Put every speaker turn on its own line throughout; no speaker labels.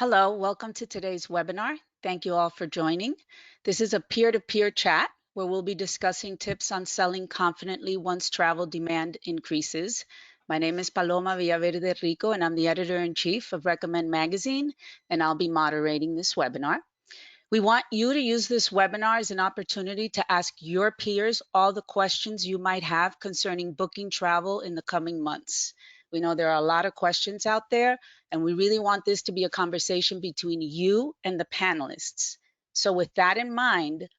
Hello, welcome to today's webinar. Thank you all for joining. This is a peer-to-peer chat where we'll be discussing tips on selling confidently once travel demand increases. My name is Paloma Villaverde Rico, and I'm the editor-in-chief of Recommend Magazine, and I'll be moderating this webinar. We want you to use this webinar as an opportunity to ask your peers all the questions you might have concerning booking travel in the coming months. We know there are a lot of questions out there, and we really want this to be a conversation between you and the panelists. So with that in mind,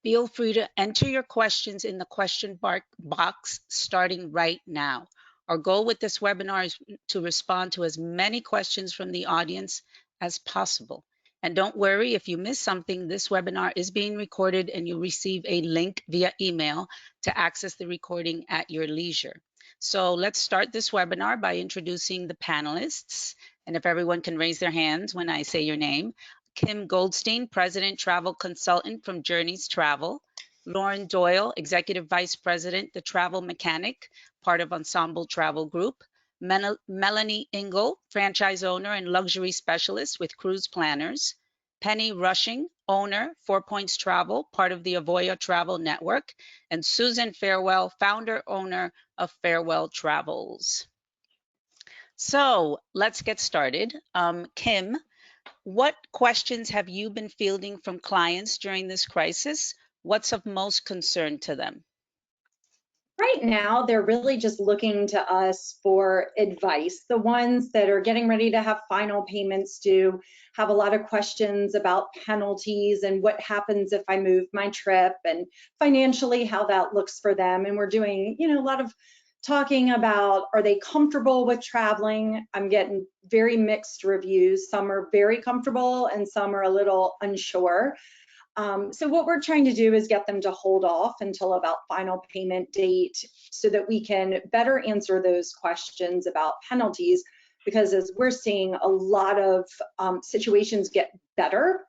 feel free to enter your questions in the question box starting right now. Our goal with this webinar is to respond to as many questions from the audience as possible. And don't worry, if you miss something, this webinar is being recorded and you'll receive a link via email to access the recording at your leisure. So let's start this webinar by introducing the panelists. And if everyone can raise their hands when I say your name. Kim Goldstein, President Travel Consultant from Journeys Travel. Lauren Doyle, Executive Vice President, The Travel Mechanic, part of Ensemble Travel Group. Melanie Ingle, Franchise Owner and Luxury Specialist with Cruise Planners. Penny Rushing, Owner, 4 Points Travel, part of the Avoya Travel Network. And Susan Farewell, Founder, Owner of Farewell Travels. So let's get started. Kim, what questions have you been fielding from clients during this crisis? What's of most concern to them?
Right now, they're really just looking to us for advice. The ones that are getting ready to have final payments due have a lot of questions about penalties and what happens if I move my trip and financially how that looks for them. And we're doing, a lot of talking about, are they comfortable with traveling? I'm getting very mixed reviews. Some are very comfortable and some are a little unsure. So what we're trying to do is get them to hold off until about final payment date so that we can better answer those questions about penalties, because as we're seeing a lot of situations get better,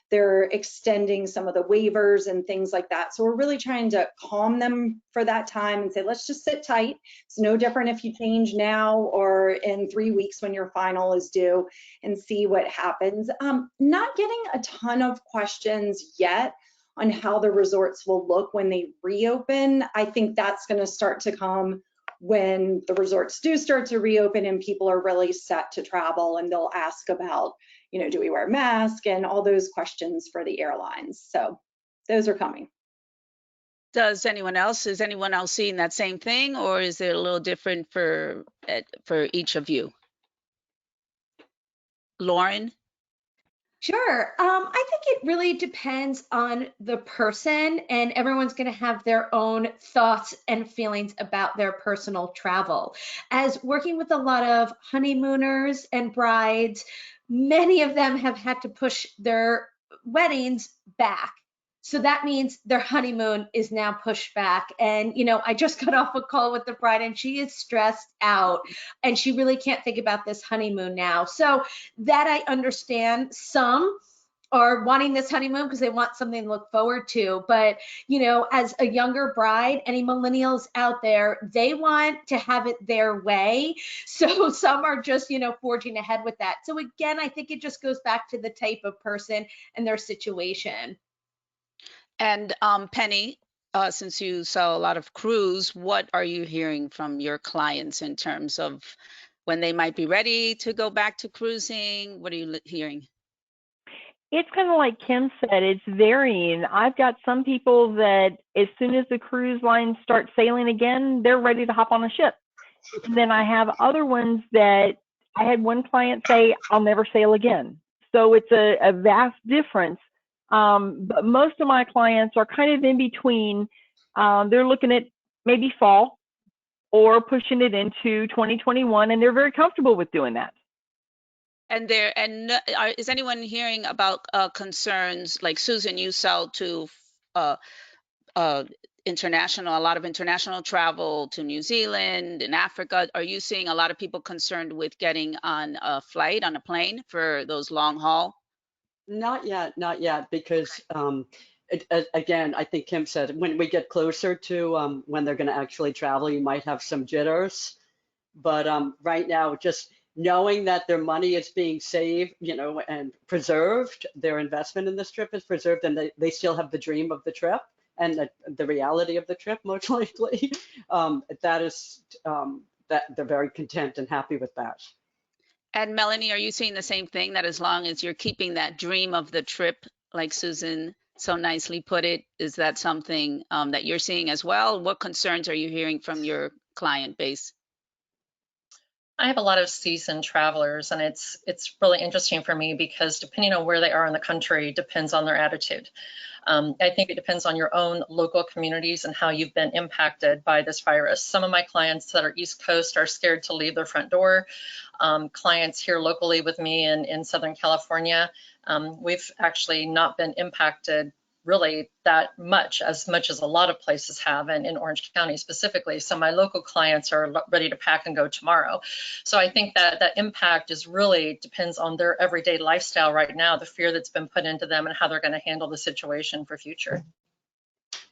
they're extending some of the waivers and things like that. So we're really trying to calm them for that time and say, let's just sit tight. It's no different if you change now or in 3 weeks when your final is due, and see what happens. Not getting a ton of questions yet on how the resorts will look when they reopen. I think that's going to start to come when the resorts do start to reopen and people are really set to travel, and they'll ask about, do we wear a mask and all those questions for the airlines. So those are coming.
Is anyone else seeing that same thing, or is it a little different for each of you? Lauren?
Sure. I think it really depends on the person, and everyone's going to have their own thoughts and feelings about their personal travel. As working with a lot of honeymooners and brides, many of them have had to push their weddings back. So that means their honeymoon is now pushed back. And, I just got off a call with the bride and she is stressed out and she really can't think about this honeymoon now. So that I understand. Some are wanting this honeymoon because they want something to look forward to. But, as a younger bride, any millennials out there, they want to have it their way. So some are just, forging ahead with that. So again, I think it just goes back to the type of person and their situation.
And Penny, since you sell a lot of cruise, what are you hearing from your clients in terms of when they might be ready to go back to cruising? What are you hearing?
It's kind of like Kim said, it's varying. I've got some people that as soon as the cruise lines start sailing again, they're ready to hop on a ship. And then I have other ones that I had one client say, I'll never sail again. So it's a vast difference. But most of my clients are kind of in between. They're looking at maybe fall or pushing it into 2021, and they're very comfortable with doing that.
And is anyone hearing about concerns like Susan? You sell to international, a lot of international travel to New Zealand and Africa. Are you seeing a lot of people concerned with getting on a flight, on a plane for those long haul?
Not yet, because again, I think Kim said when we get closer to when they're going to actually travel, you might have some jitters. But right now, just knowing that their money is being saved, and preserved, their investment in this trip is preserved, and they still have the dream of the trip and the reality of the trip, most likely. That is that they're very content and happy with that.
And Melanie, are you seeing the same thing, that as long as you're keeping that dream of the trip, like Susan so nicely put it, is that something that you're seeing as well? What concerns are you hearing from your client base?
I have a lot of seasoned travelers, and it's really interesting for me because depending on where they are in the country depends on their attitude. I think it depends on your own local communities and how you've been impacted by this virus. Some of my clients that are East Coast are scared to leave their front door. Clients here locally with me in Southern California, we've actually not been impacted really that much as a lot of places have, and in Orange County specifically. So my local clients are ready to pack and go tomorrow. So I think that that impact is really depends on their everyday lifestyle right now, the fear that's been put into them, and how they're going to handle the situation for future.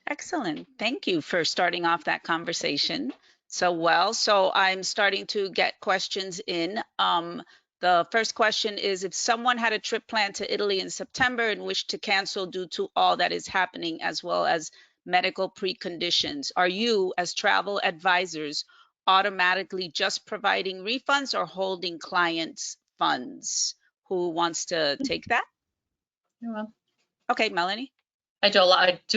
Excellent. Thank you for starting off that conversation so well. So I'm starting to get questions in. The first question is, if someone had a trip planned to Italy in September and wished to cancel due to all that is happening, as well as medical preconditions, are you, as travel advisors, automatically just providing refunds or holding clients' funds? Who wants to take that?
Yeah.
Okay, Melanie.
I do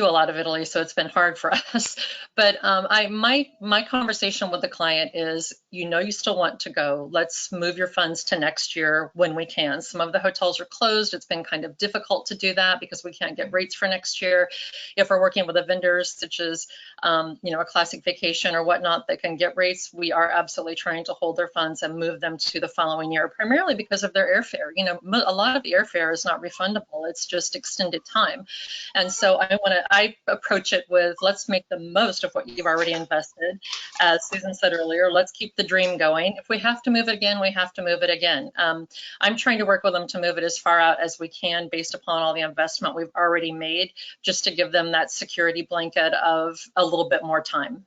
a lot of Italy, so it's been hard for us. But my conversation with the client is, you still want to go. Let's move your funds to next year when we can. Some of the hotels are closed. It's been kind of difficult to do that because we can't get rates for next year. If we're working with the vendors, such as a Classic Vacation or whatnot, that can get rates, we are absolutely trying to hold their funds and move them to the following year, primarily because of their airfare. A lot of the airfare is not refundable. It's just extended time. And so I approach it with, let's make the most of what you've already invested. As Susan said earlier, let's keep the dream going. If we have to move it again, we have to move it again. I'm trying to work with them to move it as far out as we can based upon all the investment we've already made, just to give them that security blanket of a little bit more time.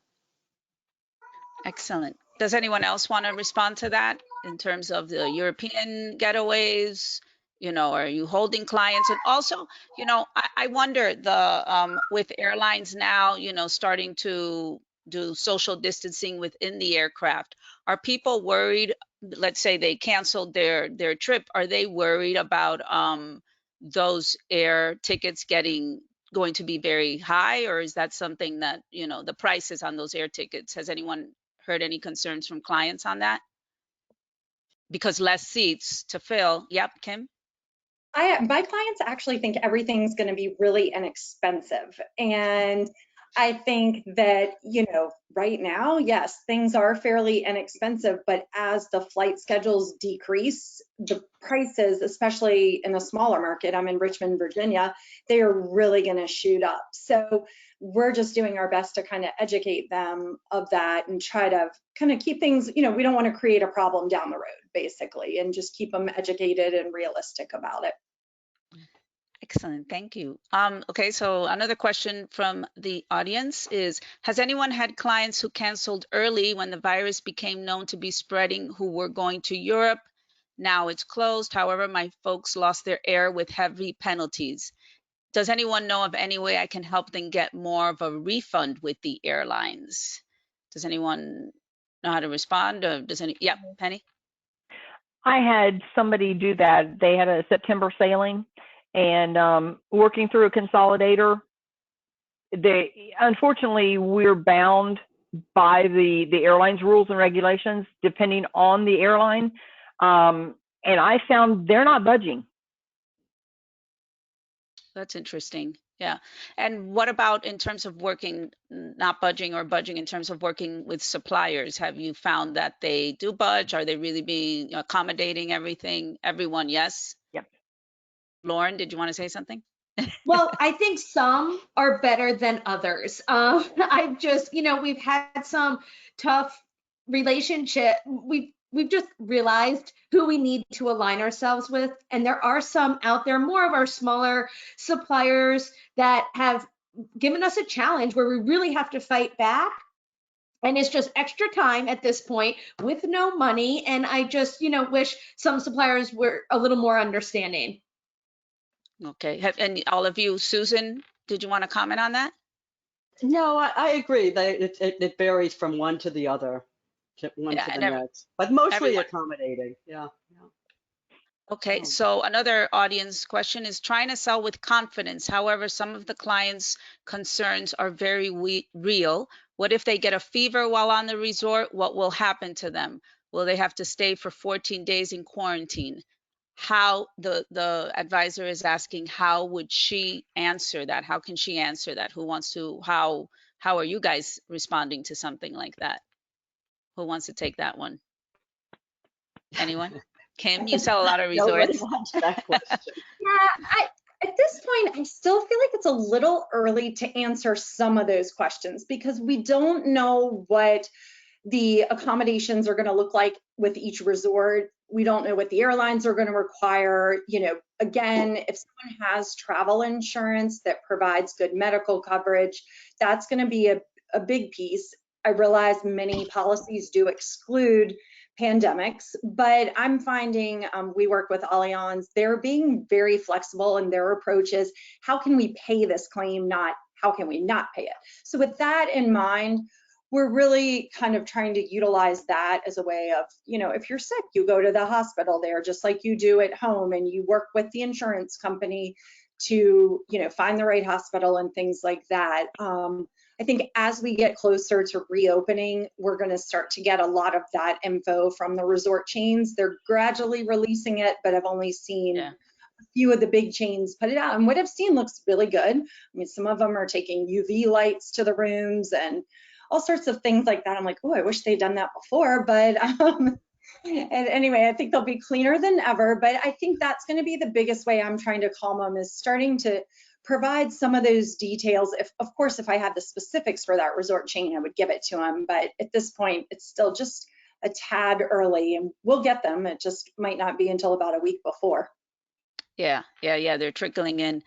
Excellent. Does anyone else want to respond to that in terms of the European getaways? Are you holding clients? And also, I wonder, with airlines now, starting to do social distancing within the aircraft, are people worried? Let's say they canceled their trip. Are they worried about those air tickets going to be very high, or is that something that, the prices on those air tickets? Has anyone heard any concerns from clients on that? Because less seats to fill. Yep, Kim?
My clients actually think everything's going to be really inexpensive. And I think that, right now, yes, things are fairly inexpensive, but as the flight schedules decrease, the prices, especially in a smaller market, I'm in Richmond, Virginia, they are really going to shoot up. So we're just doing our best to kind of educate them of that and try to kind of keep things, we don't want to create a problem down the road, basically, and just keep them educated and realistic about it.
Excellent, thank you. Okay, so another question from the audience is, has anyone had clients who canceled early when the virus became known to be spreading, who were going to Europe? Now it's closed. However, my folks lost their air with heavy penalties. Does anyone know of any way I can help them get more of a refund with the airlines? Does anyone know how to respond? Or yeah, Penny?
I had somebody do that. They had a September sailing, and working through a consolidator. Unfortunately, we're bound by the airline's rules and regulations, depending on the airline. And I found they're not budging.
That's interesting. Yeah. And what about in terms of working, not budging, or budging in terms of working with suppliers? Have you found that they do budge? Are they really being accommodating everyone? Yes.
Yep.
Lauren, did you want to say something?
Well, I think some are better than others. I've just, we've had some tough relationship. We've just realized who we need to align ourselves with. And there are some out there, more of our smaller suppliers, that have given us a challenge where we really have to fight back. And it's just extra time at this point with no money. And I just, wish some suppliers were a little more understanding.
Okay. And all of you, Susan, did you want to comment on that?
No, I agree that it varies from one to the other, one
Yeah,
to the
and
next, but mostly
everyone.
accommodating. Yeah. Yeah.
Okay,
Oh.
so another audience question is trying to sell with confidence. However, some of the clients' concerns are very real. What if they get a fever while on the resort? What will happen to them? Will they have to stay for 14 days in quarantine? How the advisor is asking, how would she answer that? How can she answer that? Who wants to, how are you guys responding to something like that? Who wants to take that one? Anyone? Kim, you sell a lot of
Nobody
resorts.
wants that question.
Yeah, at this point, I still feel like it's a little early to answer some of those questions because we don't know what the accommodations are going to look like with each resort. We don't know what the airlines are going to require. Again, if someone has travel insurance that provides good medical coverage, that's going to be a big piece. I realize many policies do exclude pandemics, but I'm finding we work with Allianz, they're being very flexible in their approach is how can we pay this claim, not how can we not pay it. So with that in mind, we're really kind of trying to utilize that as a way of, if you're sick, you go to the hospital there just like you do at home, and you work with the insurance company to, find the right hospital and things like that. I think as we get closer to reopening, we're going to start to get a lot of that info from the resort chains. They're gradually releasing it, but I've only seen a few of the big chains put it out. And what I've seen looks really good. I mean, some of them are taking UV lights to the rooms and all sorts of things like that. I'm like, oh, I wish they'd done that before. But and anyway, I think they'll be cleaner than ever. But I think that's going to be the biggest way I'm trying to calm them, is starting to provide some of those details. Of course, if I had the specifics for that resort chain, I would give it to them. But at this point, it's still just a tad early, and we'll get them. It just might not be until about a week before.
Yeah, they're trickling in.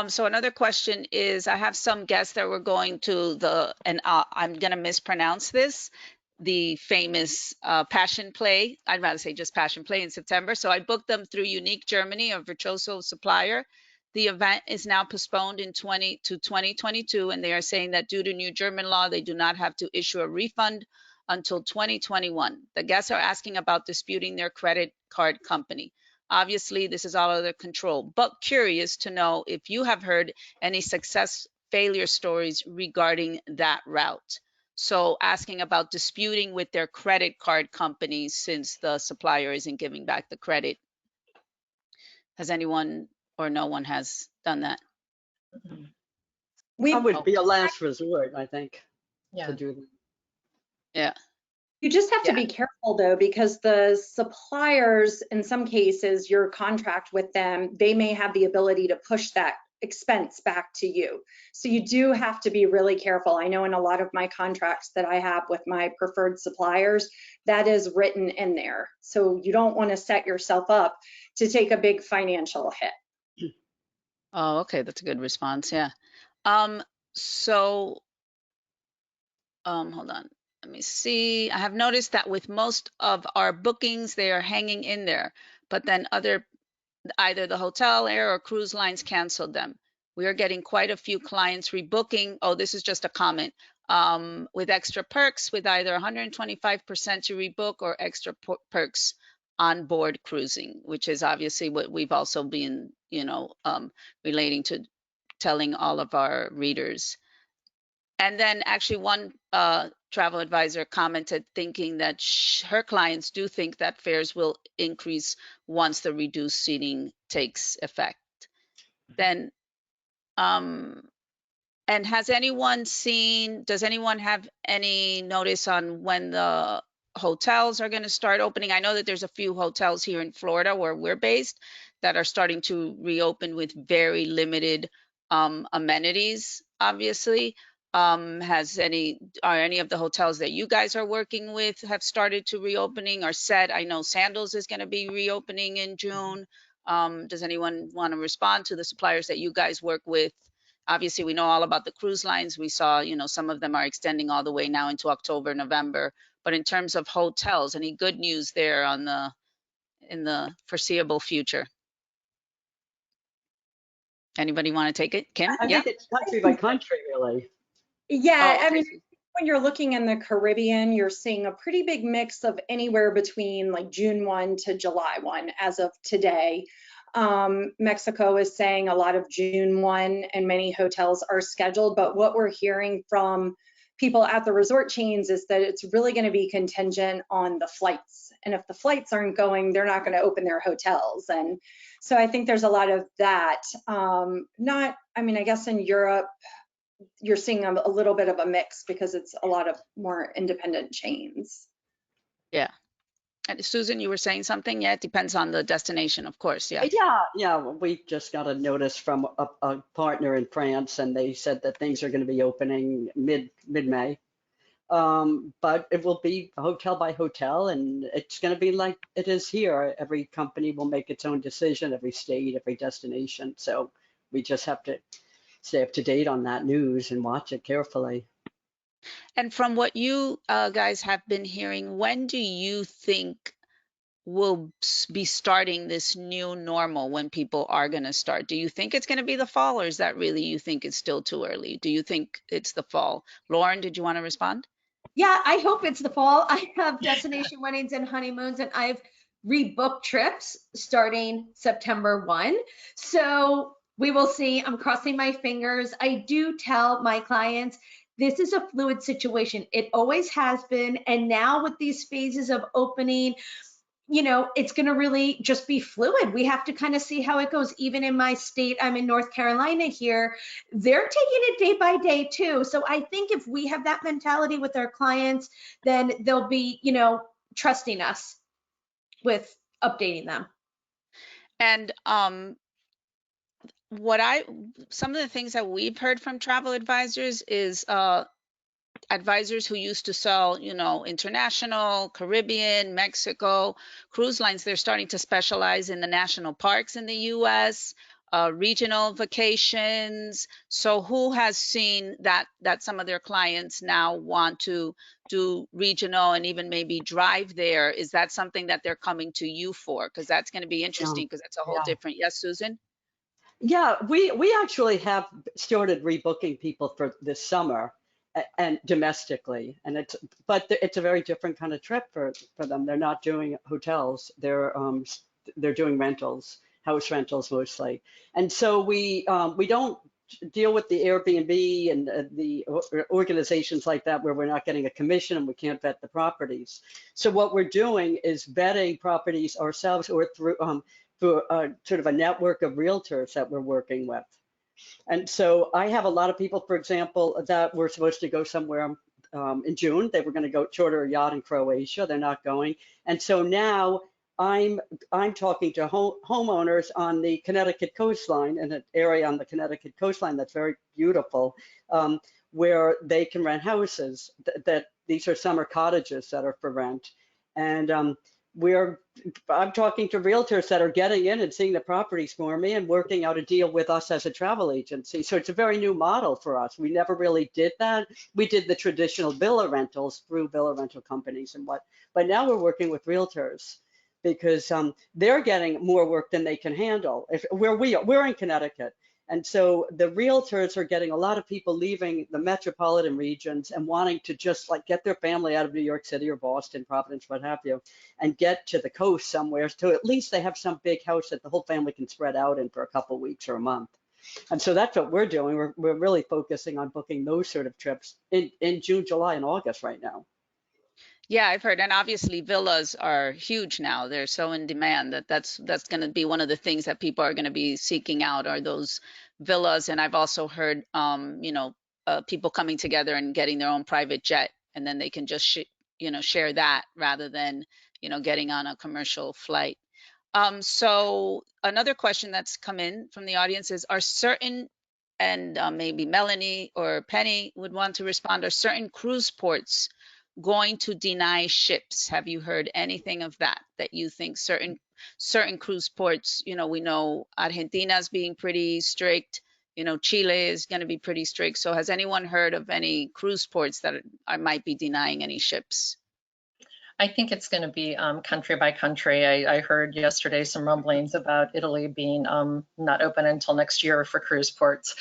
So another question is, I have some guests that were going to and I'm going to mispronounce this, the famous Passion Play. I'd rather say just Passion Play in September. So I booked them through Unique Germany, a Virtuoso supplier. The event is now postponed to 2022, and they are saying that due to new German law, they do not have to issue a refund until 2021. The guests are asking about disputing their credit card company. Obviously, this is all under control, but curious to know if you have heard any success failure stories regarding that route. So asking about disputing with their credit card companies since the supplier isn't giving back the credit. Has anyone or no one has done that?
That would be a last resort, I think, to do that.
Yeah.
You just have to be careful though, because the suppliers, in some cases, your contract with them, they may have the ability to push that expense back to you. So you do have to be really careful. I know in a lot of my contracts that I have with my preferred suppliers, that is written in there. So you don't want to set yourself up to take a big financial hit.
Oh, okay. That's a good response. Yeah. Hold on. Let me see. I have noticed that with most of our bookings, they are hanging in there, but then either the hotel, air, or cruise lines canceled them. We are getting quite a few clients rebooking. Oh, this is just a comment. With extra perks, with either 125% to rebook or extra perks on board cruising, which is obviously what we've also been, relating to, telling all of our readers. And then actually one travel advisor commented thinking that her clients do think that fares will increase once the reduced seating takes effect. Then, and does anyone have any notice on when the hotels are going to start opening? I know that there's a few hotels here in Florida where we're based that are starting to reopen with very limited amenities, obviously. Are any of the hotels that you guys are working with have started to reopening or said? I know Sandals is going to be reopening in June. Does anyone want to respond to the suppliers that you guys work with? obviously we know all about the cruise lines. We saw, some of them are extending all the way now into October, November. But in terms of hotels, any good news there in the foreseeable future? Anybody want to take it? Kim?
I
Yeah.
think it's country by country, really.
Yeah,
Oh,
I
okay.
mean, when you're looking in the Caribbean, you're seeing a pretty big mix of anywhere between like June 1 to July 1 as of today. Mexico is saying a lot of June 1 and many hotels are scheduled, but what we're hearing from people at the resort chains is that it's really going to be contingent on the flights. And if the flights aren't going, they're not going to open their hotels. And so I think there's a lot of that. I guess in Europe, you're seeing a little bit of a mix because it's a lot of more independent chains.
Yeah. And Susan, you were saying something? Yeah, it depends on the destination, of course. Yeah.
Yeah. We just got a notice from a partner in France, and they said that things are going to be opening mid-May. But it will be hotel by hotel, and it's going to be like it is here. Every company will make its own decision, every state, every destination. So we just have to stay up to date on that news and watch it carefully.
And from what you guys have been hearing, when do you think we'll be starting this new normal, when people are going to start? Do you think it's going to be the fall, or is that really, you think it's still too early? Do you think it's the fall? Lauren, did you want to respond?
Yeah, I hope it's the fall. I have destination weddings and honeymoons, and I've rebooked trips starting September 1. So we will see. I'm crossing my fingers. I do tell my clients this is a fluid situation. It always has been. And now with these phases of opening, it's going to really just be fluid. We have to kind of see how it goes. Even in my state, I'm in North Carolina here, they're taking it day by day too. So I think if we have that mentality with our clients, then they'll be, trusting us with updating them.
And some of the things that we've heard from travel advisors is advisors who used to sell, international, Caribbean, Mexico, cruise lines, they're starting to specialize in the national parks in the US, regional vacations. So who has seen that some of their clients now want to do regional and even maybe drive there? Is that something that they're coming to you for? Because that's going to be interesting, because that's a whole
Yeah.
different. Yes, Susan?
Yeah, we actually have started rebooking people for this summer and domestically, and it's a very different kind of trip for them. They're not doing hotels. They're doing rentals, house rentals mostly. And so we don't deal with the Airbnb and the organizations like that where we're not getting a commission and we can't vet the properties. So what we're doing is vetting properties ourselves, or through sort of a network of realtors that we're working with. And so I have a lot of people, for example, that were supposed to go somewhere in June. They were going to go charter a yacht in Croatia. They're not going. And so now I'm talking to homeowners on the Connecticut coastline, in an area on the Connecticut coastline that's very beautiful, where they can rent houses. That these are summer cottages that are for rent. And I'm talking to realtors that are getting in and seeing the properties for me and working out a deal with us as a travel agency. So it's a very new model for us. We never really did that. We did the traditional villa rentals through villa rental companies but now we're working with realtors because they're getting more work than they can handle. We're in Connecticut. And so the realtors are getting a lot of people leaving the metropolitan regions and wanting to just like get their family out of New York City or Boston, Providence, what have you, and get to the coast somewhere. So at least they have some big house that the whole family can spread out in for a couple of weeks or a month. And so that's what we're doing. We're really focusing on booking those sort of trips in June, July, and August right now.
Yeah, I've heard, and obviously villas are huge now. They're so in demand that's going to be one of the things that people are going to be seeking out, are those villas. And I've also heard, people coming together and getting their own private jet, and then they can just share that rather than getting on a commercial flight. So another question that's come in from the audience is: are certain, and maybe Melanie or Penny would want to respond, are certain cruise ports going to deny ships? Have you heard anything of that you think certain cruise ports, we know Argentina's being pretty strict, You know, Chile is going to be pretty strict. So has anyone heard of any cruise ports that might be denying any ships?
I think it's going to be country by country. I heard yesterday some rumblings about Italy being not open until next year for cruise ports.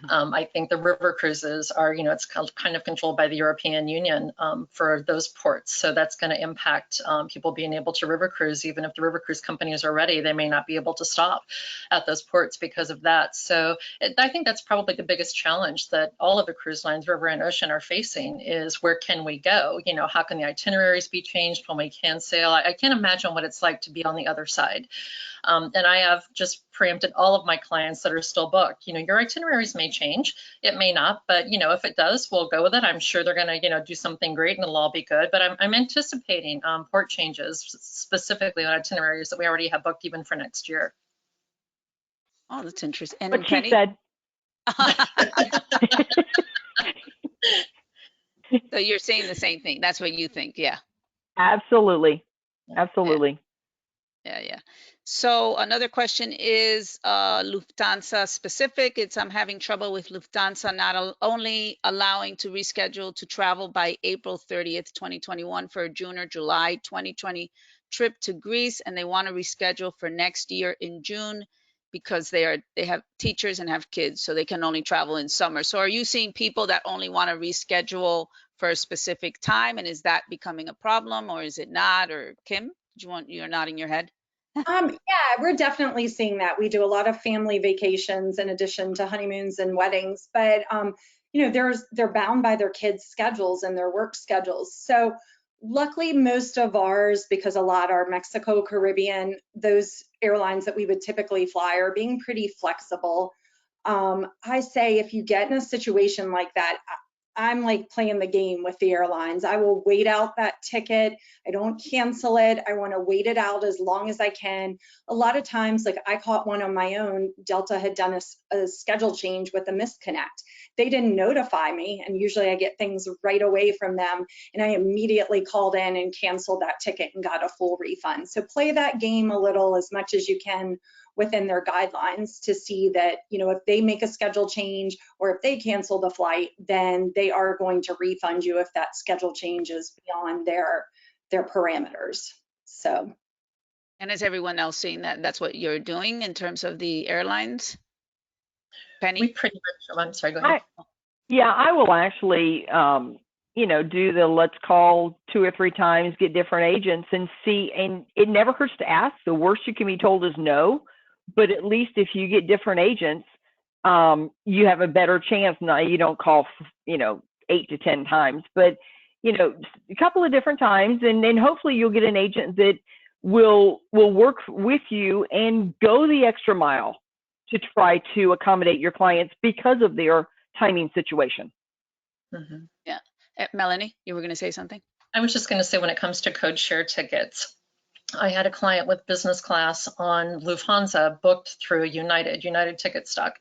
I think the river cruises are, it's kind of controlled by the European Union for those ports. So that's going to impact people being able to river cruise. Even if the river cruise companies are ready, they may not be able to stop at those ports because of that. So I think that's probably the biggest challenge that all of the cruise lines, river and ocean, are facing is where can we go? How can the itineraries be changed when we can sail? I can't imagine what it's like to be on the other side. And I have just preempted all of my clients that are still booked. Your itineraries may change, it may not, but if it does, we'll go with it. I'm sure they're going to do something great and it'll all be good. But I'm anticipating port changes specifically on itineraries that we already have booked even for next year.
Oh, that's interesting. And
What she
Penny?
said.
So you're saying the same thing. That's what you think. Yeah.
Absolutely. Absolutely.
Yeah. So another question is Lufthansa specific. I'm having trouble with Lufthansa not only allowing to reschedule to travel by April 30th, 2021 for a June or July 2020 trip to Greece, and they want to reschedule for next year in June because they have teachers and have kids, so they can only travel in summer. So are you seeing people that only want to reschedule for a specific time, and is that becoming a problem, or is it not? Or Kim, you're nodding your head?
Yeah, we're definitely seeing that. We do a lot of family vacations in addition to honeymoons and weddings, but they're bound by their kids' schedules and their work schedules. So luckily, most of ours, because a lot are Mexico, Caribbean, those airlines that we would typically fly are being pretty flexible. I say if you get in a situation like that, I'm like playing the game with the airlines. I will wait out that ticket. I don't cancel it. I want to wait it out as long as I can. A lot of times, like I caught one on my own. Delta had done a schedule change with a misconnect. They didn't notify me, and usually I get things right away from them. And I immediately called in and canceled that ticket and got a full refund. So play that game a little as much as you can within their guidelines to see that, if they make a schedule change or if they cancel the flight, then they are going to refund you if that schedule change is beyond their parameters. So.
And is everyone else seeing that that's what you're doing in terms of the airlines? Penny?
We pretty much, I'm sorry, go ahead.
I will actually, do the let's call 2 or 3 times, get different agents and see, and it never hurts to ask. The worst you can be told is no, but at least if you get different agents, you have a better chance. Now you don't call, 8 to 10 times, but, a couple of different times, and then hopefully you'll get an agent that will work with you and go the extra mile to try to accommodate your clients because of their timing situation.
Mm-hmm.
Yeah. Melanie, you were going to say something?
I was just going to say, when it comes to code share tickets, I had a client with business class on Lufthansa booked through United ticket stock.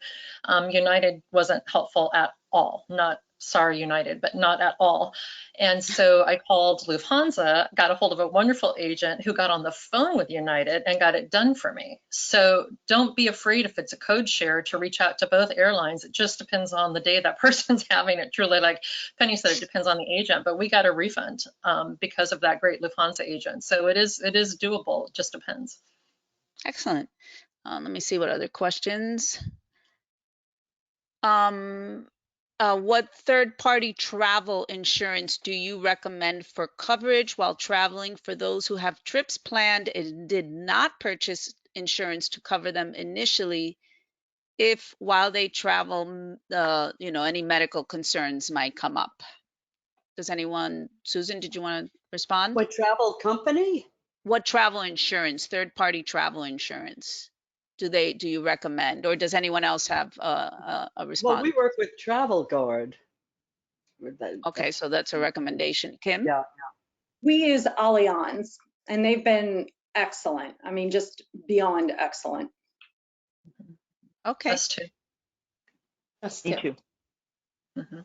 United wasn't helpful at all. Not sorry, United, but not at all. And so I called Lufthansa, got a hold of a wonderful agent who got on the phone with United and got it done for me. So don't be afraid if it's a code share to reach out to both airlines. It just depends on the day that person's having it. Truly, like Penny said, it depends on the agent, but we got a refund because of that great Lufthansa agent. So it is doable. It just depends.
Excellent. Let me see what other questions. What third-party travel insurance do you recommend for coverage while traveling for those who have trips planned and did not purchase insurance to cover them initially, if while they travel, any medical concerns might come up? Does anyone, Susan, did you want to respond?
What travel company?
What travel insurance, third-party travel insurance, do you recommend, or does anyone else have a response?
Well, we work with Travel Guard.
Okay, so that's a recommendation. Kim?
Yeah.
We use Allianz, and they've been excellent. I mean, just beyond excellent.
Okay.
Us too.
Me too.
Mm-hmm.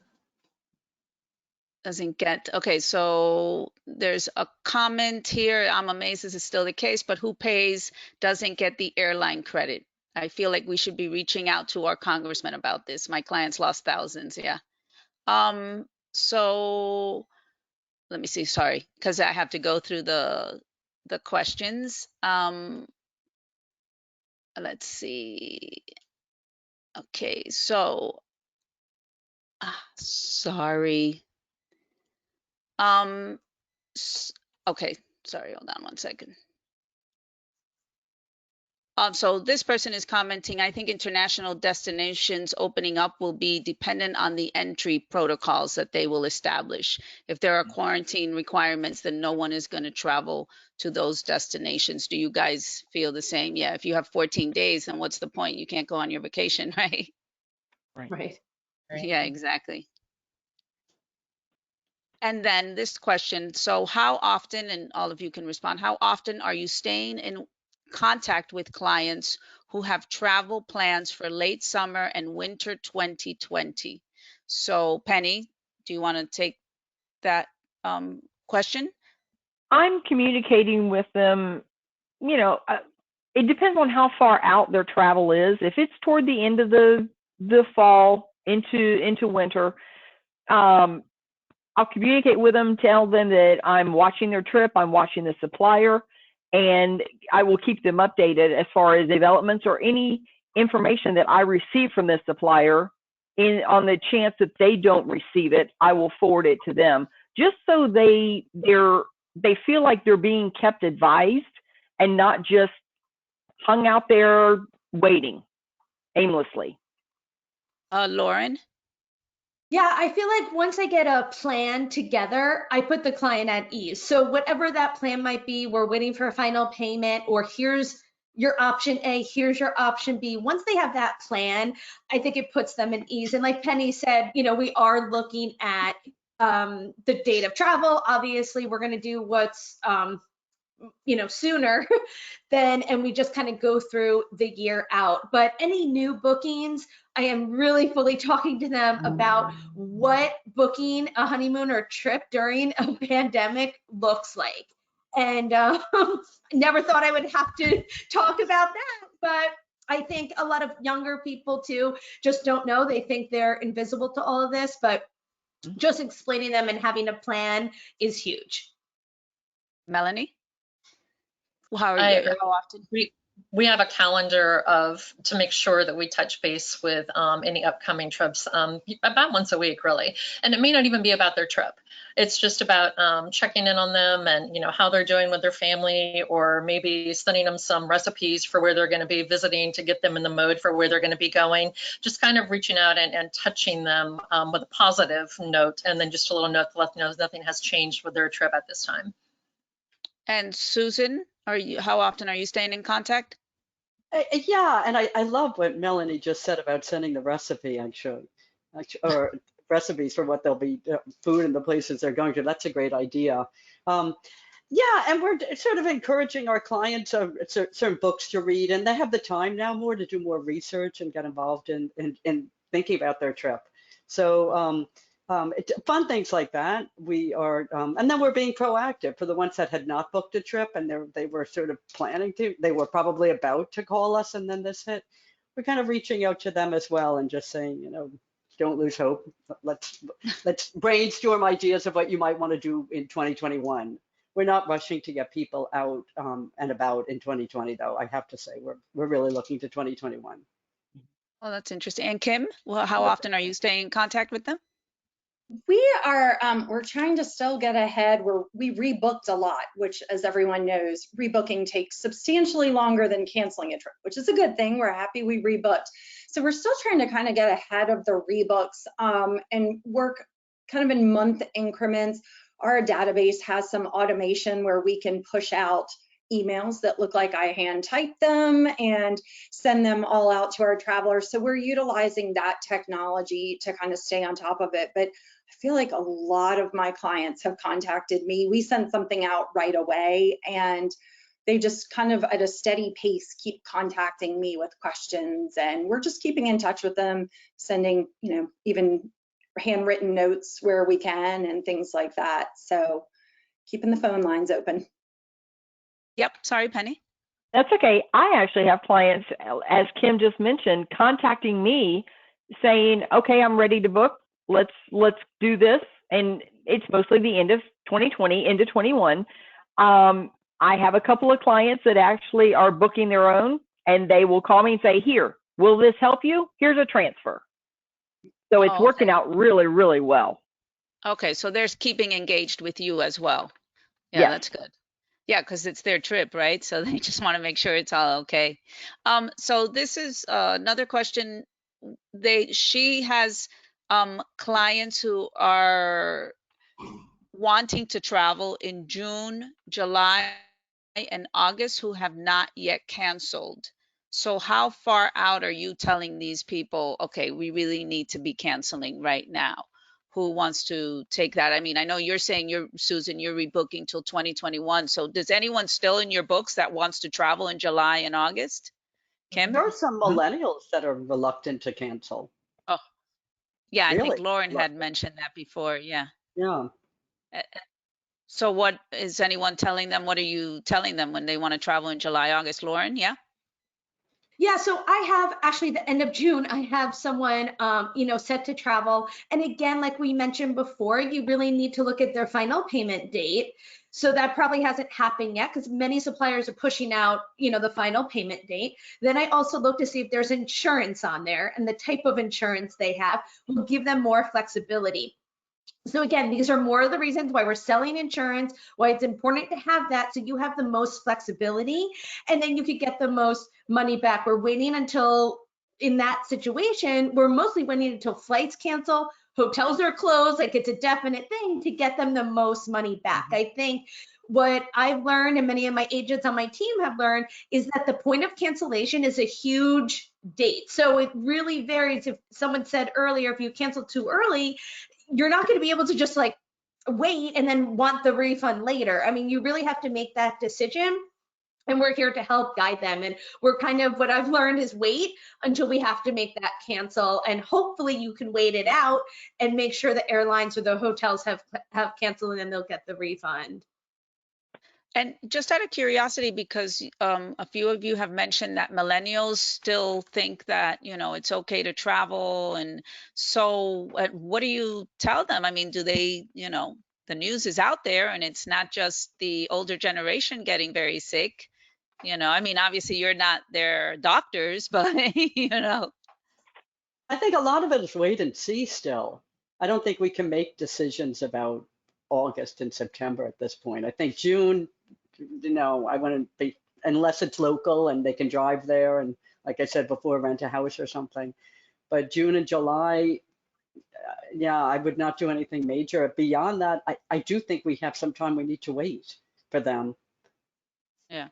Doesn't get, okay, so there's a comment here. I'm amazed this is still the case, but who pays doesn't get the airline credit. I feel like we should be reaching out to our congressman about this. My clients lost thousands. Yeah. So let me see. Sorry, because I have to go through the questions. Let's see. Okay, so sorry. Um, okay, sorry. Hold on one second. So this person is commenting, I think international destinations opening up will be dependent on the entry protocols that they will establish. If there are quarantine requirements, then no one is going to travel to those destinations. Do you guys feel the same? Yeah, if you have 14 days, then what's the point? You can't go on your vacation, right?
Right.
Yeah, exactly. And then this question, so how often, and all of you can respond, how often are you staying in contact with clients who have travel plans for late summer and winter 2020? So Penny, do you want to take that question?
I'm communicating with them, you know, it depends on how far out their travel is. If it's toward the end of the fall into winter, I'll communicate with them, tell them that I'm watching their trip, I'm watching the supplier, and I will keep them updated as far as developments or any information that I receive from this supplier. On the chance that they don't receive it, I will forward it to them, just so they feel like they're being kept advised and not just hung out there waiting aimlessly.
Lauren?
Yeah, I feel like once I get a plan together, I put the client at ease. So whatever that plan might be, we're waiting for a final payment, or here's your option A, here's your option B. Once they have that plan, I think it puts them at ease. And like Penny said, you know, we are looking at the date of travel. Obviously, we're going to do what's you know, sooner than, and we just kind of go through the year out. But any new bookings, I am really fully talking to them about what booking a honeymoon or trip during a pandemic looks like. And never thought I would have to talk about that, but I think a lot of younger people too just don't know. They think they're invisible to all of this, but just explaining them and having a plan is huge.
Melanie? How often?
We have a calendar to make sure that we touch base with any upcoming trips about once a week, really. And it may not even be about their trip. It's just about checking in on them and, you know, how they're doing with their family, or maybe sending them some recipes for where they're going to be visiting to get them in the mode for where they're going to be going. Just kind of reaching out and touching them with a positive note, and then just a little note to let them know nothing has changed with their trip at this time.
And Susan, how often are you staying in contact?
Yeah, and I love what Melanie just said about sending the recipe, actually, or recipes for what they'll be, food in the places they're going to. That's a great idea. Yeah, and we're sort of encouraging our clients certain books to read, and they have the time now more to do more research and get involved in thinking about their trip. So fun things like that. We are, and then we're being proactive for the ones that had not booked a trip and they were sort of planning to, they were probably about to call us, and then this hit. We're kind of reaching out to them as well and just saying, you know, don't lose hope. Let's brainstorm ideas of what you might want to do in 2021. We're not rushing to get people out and about in 2020, though. I have to say, we're really looking to 2021.
Oh, that's interesting. And Kim, well, how often are you staying in contact with them?
We are, we're trying to still get ahead. We rebooked a lot, which, as everyone knows, rebooking takes substantially longer than canceling a trip, which is a good thing. We're happy we rebooked. So we're still trying to kind of get ahead of the rebooks and work kind of in month increments. Our database has some automation where we can push out emails that look like I hand typed them and send them all out to our travelers. So we're utilizing that technology to kind of stay on top of it. But I feel like a lot of my clients have contacted me. We send something out right away, and they just kind of at a steady pace keep contacting me with questions, and we're just keeping in touch with them, sending, you know, even handwritten notes where we can and things like that. So keeping the phone lines open.
Yep. Sorry, Penny.
That's okay. I actually have clients, as Kim just mentioned, contacting me saying, "Okay, I'm ready to book. Let's do this." And it's mostly the end of 2020 into 21. I have a couple of clients that actually are booking their own, and they will call me and say, "Here, will this help you? Here's a transfer." So it's
Oh,
working
okay.
out really, really well.
Okay, so they're keeping engaged with you as well. Yeah,
Yes.
that's good. Yeah, because it's their trip, right? So they just want to make sure it's all okay. So this is another question. She has clients who are wanting to travel in June, July, and August who have not yet canceled. So how far out are you telling these people, okay, we really need to be canceling right now? Who wants to take that? I mean, I know you're saying Susan, you're rebooking till 2021. So does anyone still in your books that wants to travel in July and August? Kim?
There are some millennials that are reluctant to cancel.
Oh, yeah, I think
Really
Lauren had
reluctant.
mentioned that before. Yeah.
Yeah.
Uh, So what is anyone telling them? What are you telling them when they want to travel in July, August? Lauren, yeah?
Yeah, so I have actually the end of June, I have someone, set to travel. And again, like we mentioned before, you really need to look at their final payment date. So that probably hasn't happened yet because many suppliers are pushing out, the final payment date. Then I also look to see if there's insurance on there, and the type of insurance they have will give them more flexibility. So again, these are more of the reasons why we're selling insurance, why it's important to have that so you have the most flexibility and then you could get the most money back. We're waiting until, in that situation, we're mostly waiting until flights cancel, hotels are closed, like it's a definite thing to get them the most money back. I think what I've learned and many of my agents on my team have learned is that the point of cancellation is a huge date. So it really varies. If someone said earlier, if you cancel too early, you're not going to be able to just like wait and then want the refund later. I mean, you really have to make that decision. And we're here to help guide them. And we're kind of, what I've learned is wait until we have to make that cancel. And hopefully you can wait it out and make sure the airlines or the hotels have canceled and then they'll get the refund.
And just out of curiosity, because a few of you have mentioned that millennials still think that, it's okay to travel. And so what do you tell them? I mean, do they, the news is out there and it's not just the older generation getting very sick. I mean, obviously you're not their doctors, but,
I think a lot of it is wait and see still. I don't think we can make decisions about August and September at this point. I think June, I wouldn't be, unless it's local and they can drive there and, like I said before, rent a house or something. But June and July, yeah, I would not do anything major. Beyond that, I do think we have some time we need to wait for them.
yeah.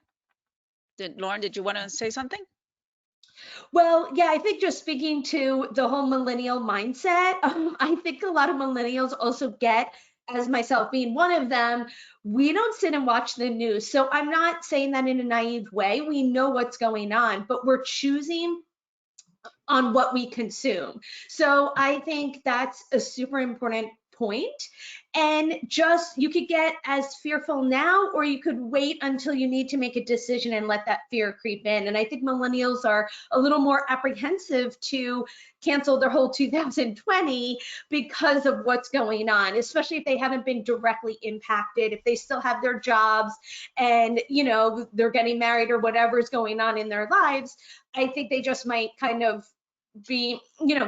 Lauren, did you want to say something?
Well, yeah, I think just speaking to the whole millennial mindset, I think a lot of millennials also get, as myself being one of them, we don't sit and watch the news. So I'm not saying that in a naive way. We know what's going on, but we're choosing on what we consume. So I think that's a super important point. And just, you could get as fearful now, or you could wait until you need to make a decision and let that fear creep in. And I think millennials are a little more apprehensive to cancel their whole 2020 because of what's going on, especially if they haven't been directly impacted, if they still have their jobs and, they're getting married or whatever's going on in their lives. I think they just might kind of be,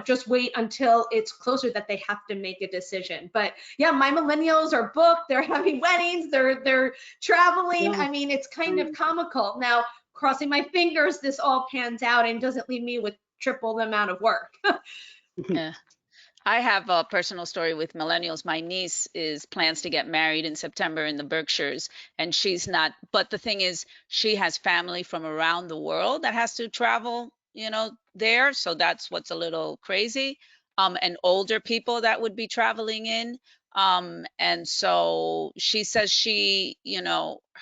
just wait until it's closer that they have to make a decision. But yeah, my millennials are booked, they're having weddings, they're traveling.
Yeah.
I mean, it's kind of comical. Now, crossing my fingers, this all pans out and doesn't leave me with triple the amount of work.
Yeah. I have a personal story with millennials. My niece is plans to get married in September in the Berkshires, and she's not. But the thing is, she has family from around the world that has to travel, there. So that's what's a little crazy. And older people that would be traveling in. And so she says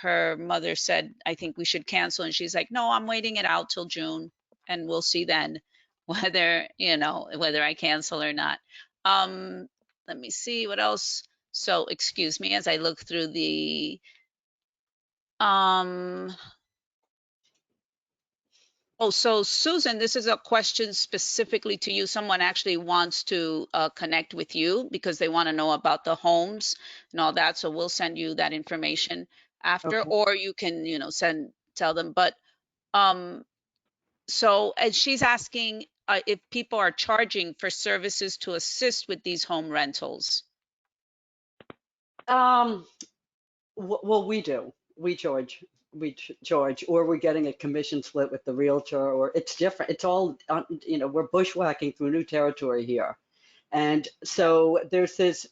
her mother said, I think we should cancel. And she's like, no, I'm waiting it out till June, and we'll see then whether I cancel or not. Um, Let me see what else. So excuse me as I look through the um Oh, so Susan, this is a question specifically to you. Someone actually wants to connect with you because they want to know about the homes and all that. So we'll send you that information after,
Okay.
or you can, tell them. But um, so, and she's asking if people are charging for services to assist with these home rentals.
Well, we do. We charge. Charge, or we're getting a commission split with the realtor, or it's different. It's all, we're bushwhacking through new territory here. And so there's this